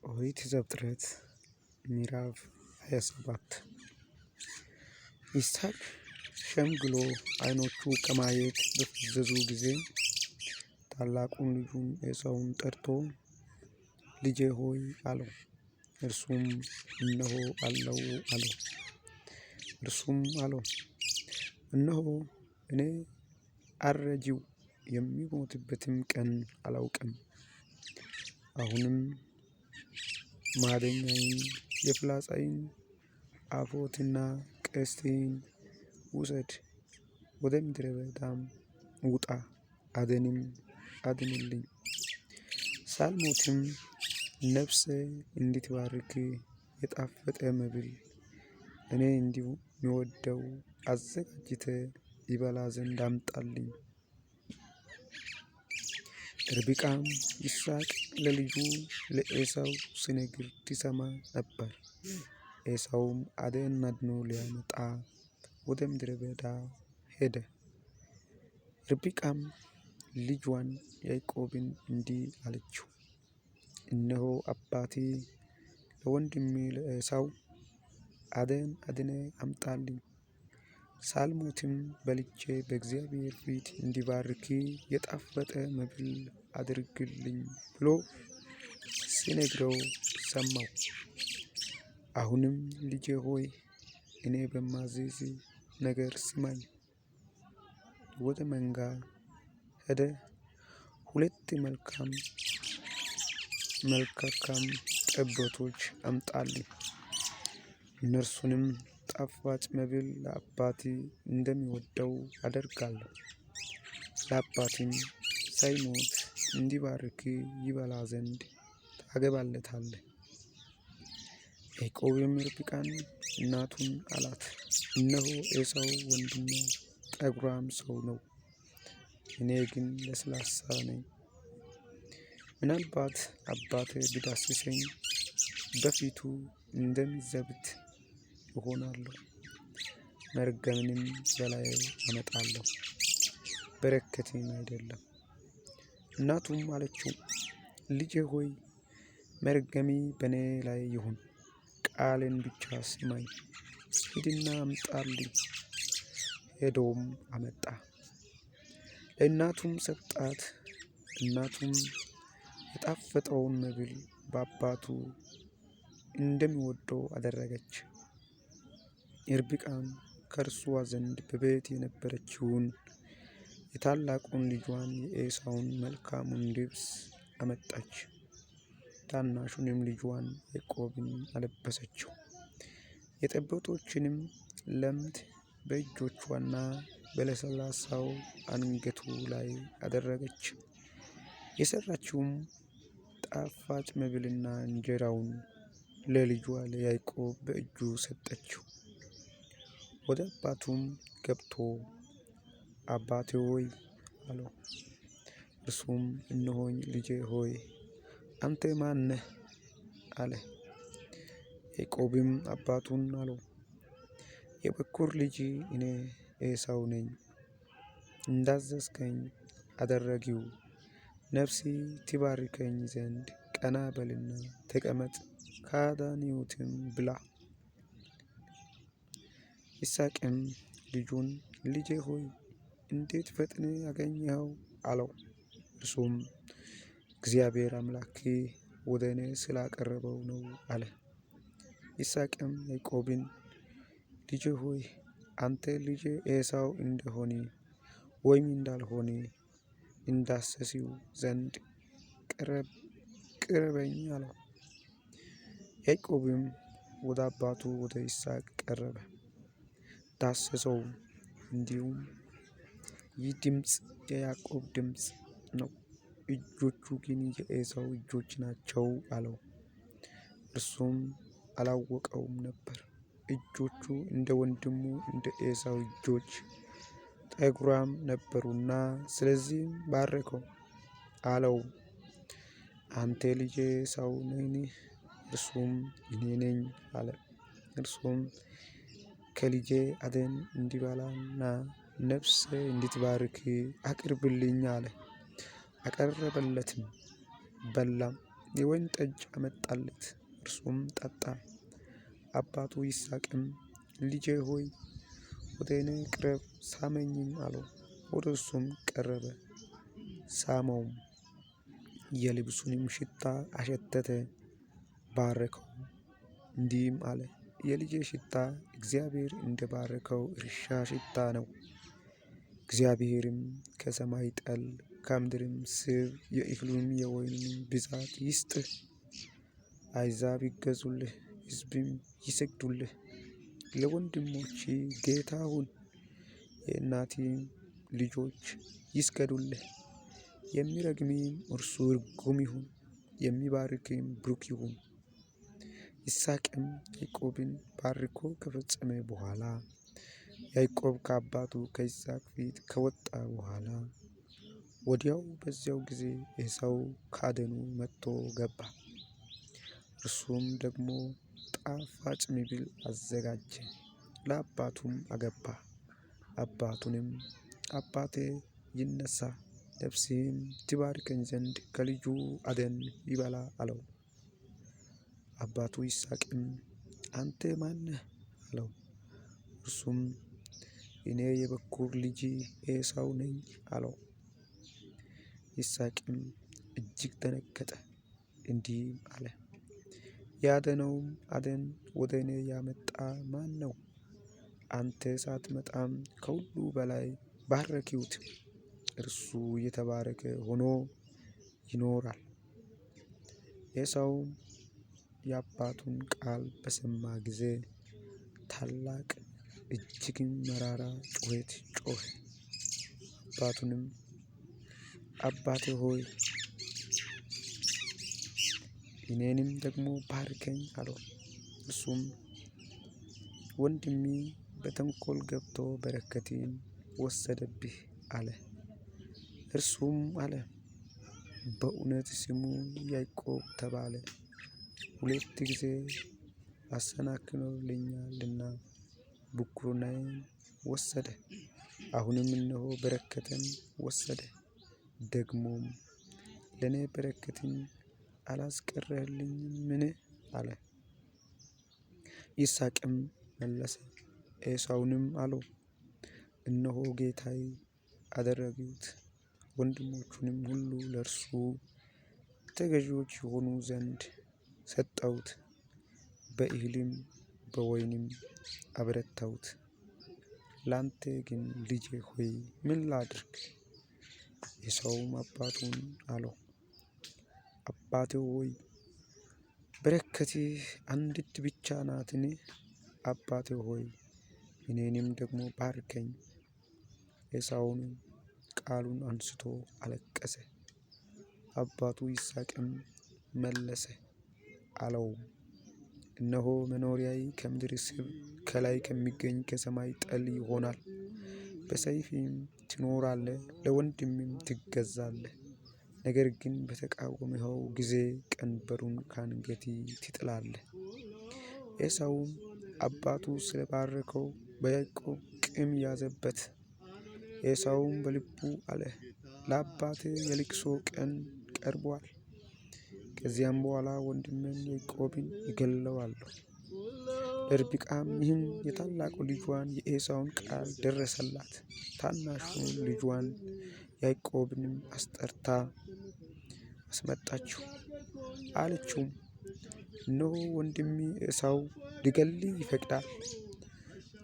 ኦሪት ዘፍጥረት ምዕራፍ 27 ይስሐቅ ሸምግሎ ዓይኖቹ ከማየት በፈዘዙ ጊዜ ታላቁን ልጁን ኤሳውን ጠርቶ ልጄ ሆይ አለው። እርሱም እነሆ አለው አለው። እርሱም አለው እነሆ እኔ አረጂው የሚሞትበትም ቀን አላውቅም። አሁንም ማደኛዬን የፍላጻዬን አፎትና ቀስቴን ውሰድ፣ ወደ ምድረ በዳም ውጣ፣ አደንም አድንልኝ። ሳልሞትም ነፍሴ እንድትባርክ የጣፈጠ መብል እኔ እንደሚወደው አዘጋጅተህ ይበላ ዘንድ አምጣልኝ። ርብቃም ይስሐቅ ለልጁ ለኤሳው ሲነግር ትሰማ ነበር። ኤሳውም አደን አድኖ ሊያመጣ ወደ ምድረ በዳ ሄደ። ርብቃም ልጇን ያዕቆብን እንዲህ አለችው፣ እነሆ አባቴ ለወንድሜ ለኤሳው አደን አድነህ አምጣልኝ፣ ሳልሞትም በልቼ በእግዚአብሔር ፊት እንዲባርክ የጣፈጠ መብል አድርግልኝ ብሎ ሲነግረው ሰማው። አሁንም ልጄ ሆይ እኔ በማዝዝ ነገር ስማኝ። ወደ መንጋ ሄደ፣ 2 መልካካም ጠቦቶች አምጣልኝ። እነርሱንም ጣፋጭ መብል ለአባቴ እንደሚወደው አደርጋለሁ፣ ለአባቴም ሳይሞት እንዲባርክ ይበላ ዘንድ ታገባለታለህ። ያዕቆብም ርብቃን እናቱን አላት፣ እነሆ ኤሳው ወንድሜ ጠጕራም ሰው ነው፣ እኔ ግን ለስላሳ ነኝ። ምናልባት አባቴ ቢዳስሰኝ በፊቱ እንደሚዘብት እሆናለሁ፣ መርገምንም በላዬ አመጣለሁ፣ በረከትን አይደለም። እናቱም አለችው፣ ልጄ ሆይ መርገሜ በእኔ ላይ ይሁን፣ ቃሌን ብቻ ስማኝ፣ ሂድና አምጣልኝ። ሄዶም አመጣ፣ ለእናቱም ሰጣት። እናቱም የጣፈጠውን መብል በአባቱ እንደሚወደው አደረገች። ርብቃም ከእርሷ ዘንድ በቤት የነበረችውን የታላቁን ልጇን የኤሳውን መልካሙን ልብስ አመጣች፣ ታናሹንም ልጇን ያዕቆብን አለበሰችው። የጠቦቶችንም ለምድ በእጆቿና በለስላሳው አንገቱ ላይ አደረገች። የሰራችውም ጣፋጭ መብልና እንጀራውን ለልጇ ለያዕቆብ በእጁ ሰጠችው። ወደ አባቱም ገብቶ አባቴ ሆይ አለው። እርሱም እነሆኝ ልጄ ሆይ አንተ ማን ነህ? አለ። ያዕቆብም አባቱን አለው፣ የበኵር ልጅ እኔ ኤሳው ነኝ። እንዳዘዝከኝ አደረግሁ። ነፍሴ ትባርከኝ ዘንድ ቀና በልና ተቀመጥ፣ ካዳነውትም ብላ። ይስሐቅም ልጁን ልጄ ሆይ እንዴት ፈጥነህ አገኘኸው? አለው። እርሱም እግዚአብሔር አምላኬ ወደ እኔ ስላቀረበው ነው አለ። ይስሐቅም ያዕቆብን ልጄ ሆይ አንተ ልጄ ኤሳው እንደሆነ ወይም እንዳልሆነ እንዳስሰው ዘንድ ቅረበኝ አለው። ያዕቆብም ወደ አባቱ ወደ ይስሐቅ ቀረበ፣ ዳሰሰውም፣ እንዲሁም ይህ ድምፅ የያዕቆብ ድምፅ ነው፣ እጆቹ ግን የኤሳው እጆች ናቸው አለው። እርሱም አላወቀውም ነበር፣ እጆቹ እንደ ወንድሙ እንደ ኤሳው እጆች ጠጕራም ነበሩና፣ ስለዚህም ባረከው። አለው አንተ ልጄ ኤሳው ነህን? እርሱም እኔ ነኝ አለ። እርሱም ከልጄ አደን እንዲበላና ነፍሴ እንድትባርክ አቅርብልኝ አለ። አቀረበለትም፣ በላም፣ የወይን ጠጅ አመጣለት፣ እርሱም ጠጣ። አባቱ ይስሐቅም ልጄ ሆይ ወደ እኔ ቅረብ ሳመኝም አለው። ወደ እርሱም ቀረበ፣ ሳመውም፣ የልብሱንም ሽታ አሸተተ፣ ባረከው፣ እንዲህም አለ፣ የልጄ ሽታ እግዚአብሔር እንደ ባረከው እርሻ ሽታ ነው። እግዚአብሔርም ከሰማይ ጠል ከምድርም ስብ የእህሉንም የወይኑንም ብዛት ይስጥህ። አሕዛብ ይገዙልህ፣ ሕዝብም ይሰግዱልህ። ለወንድሞች ጌታ ሁን፣ የእናትህም ልጆች ይስገዱልህ። የሚረግምህም እርሱ ርጉም ይሁን፣ የሚባርክህም ቡሩክ ይሁን። ይስሐቅም ያዕቆብን ባርኮ ከፈጸመ በኋላ ያዕቆብ ከአባቱ ከይስሐቅ ፊት ከወጣ በኋላ ወዲያው በዚያው ጊዜ ኤሳው ከአደኑ መጥቶ ገባ። እርሱም ደግሞ ጣፋጭ መብል አዘጋጀ፣ ለአባቱም አገባ። አባቱንም አባቴ ይነሣ፣ ነፍስህም ትባርከኝ ዘንድ ከልጁ አደን ይበላ አለው። አባቱ ይስሐቅም አንተ ማን ነህ አለው። እርሱም እኔ የበኩር ልጅ ኤሳው ነኝ አለው። ይስሐቅም እጅግ ደነገጠ፣ እንዲህም አለ፣ ያደነውም አደን ወደ እኔ ያመጣ ማን ነው? አንተ ሳትመጣም ከሁሉ በላይ ባረክሁት፣ እርሱ የተባረከ ሆኖ ይኖራል። ኤሳውም የአባቱን ቃል በሰማ ጊዜ ታላቅ እጅግም መራራ ጩኸት ጮኸ። አባቱንም አባቴ ሆይ እኔንም ደግሞ ባርከኝ አለው። እርሱም ወንድሜ በተንኮል ገብቶ በረከቴን ወሰደብህ አለ። እርሱም አለ በእውነት ስሙ ያዕቆብ ተባለ፣ ሁለት ጊዜ አሰናክሎልኛልና ብኩርናዬን ወሰደ። አሁንም እነሆ በረከቴን ወሰደ፣ ደግሞም ለእኔ በረከትን አላስቀረልኝምን አለ። ይስሐቅም መለሰ ኤሳውንም አለው፣ እነሆ ጌታዬ አደረግሁት፣ ወንድሞቹንም ሁሉ ለእርሱ ተገዥዎች ይሆኑ ዘንድ ሰጠሁት፣ በእህልም በወይንም አበረታሁት። ላንተ ግን ልጄ ሆይ ምን ላድርግ? ኤሳውም አባቱን አለው፣ አባቴ ሆይ በረከትህ አንዲት ብቻ ናትን? አባቴ ሆይ እኔንም ደግሞ ባርከኝ። ኤሳውም ቃሉን አንስቶ አለቀሰ። አባቱ ይስሐቅም መለሰ አለውም፣ እነሆ መኖሪያዬ ከምድር ስብ ከላይ ከሚገኝ ከሰማይ ጠል ይሆናል። በሰይፍም ትኖራለህ፣ ለወንድምም ትገዛለህ። ነገር ግን በተቃወምኸው ጊዜ ቀንበሩን ከአንገትህ ትጥላለህ። ኤሳውም አባቱ ስለባረከው በያዕቆብ ቂም ያዘበት። ኤሳውም በልቡ አለ፣ ለአባቴ የልቅሶ ቀን ቀርቧል፣ ከዚያም በኋላ ወንድሜን ያዕቆብን እገድለዋለሁ። ለርብቃም ይህን የታላቁ ልጇን የኤሳውን ቃል ደረሰላት። ታናሹን ልጇን ያዕቆብንም አስጠርታ አስመጣችው፣ አለችውም፣ እነሆ ወንድሜ ኤሳው ሊገድልህ ይፈቅዳል።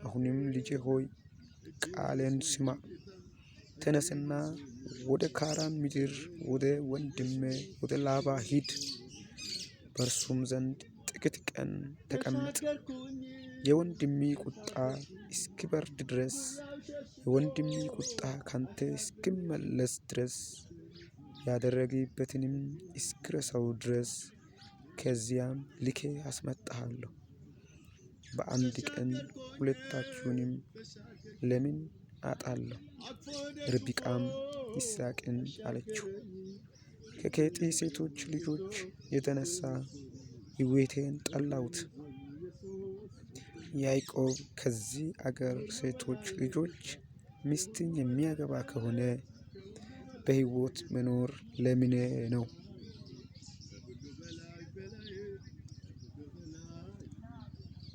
አሁንም ልጄ ሆይ ቃሌን ስማ፣ ተነስና ወደ ካራን ምድር ወደ ወንድሜ ወደ ላባ ሂድ፣ በእርሱም ዘንድ ጥቂት ቀን ተቀመጥ። የወንድሜ ቁጣ እስኪበርድ ድረስ፣ የወንድሜ ቁጣ ካንተ እስኪመለስ ድረስ፣ ያደረገበትንም እስኪረሳው ድረስ፣ ከዚያም ልኬ አስመጣሃለሁ። በአንድ ቀን ሁለታችሁንም ለምን አጣለሁ? ርብቃም ይስሐቅን አለችው፣ ከኬጢ ሴቶች ልጆች የተነሳ ሕይወቴን ጠላሁት። ያዕቆብ ከዚህ አገር ሴቶች ልጆች ሚስትን የሚያገባ ከሆነ በሕይወት መኖር ለምን ነው?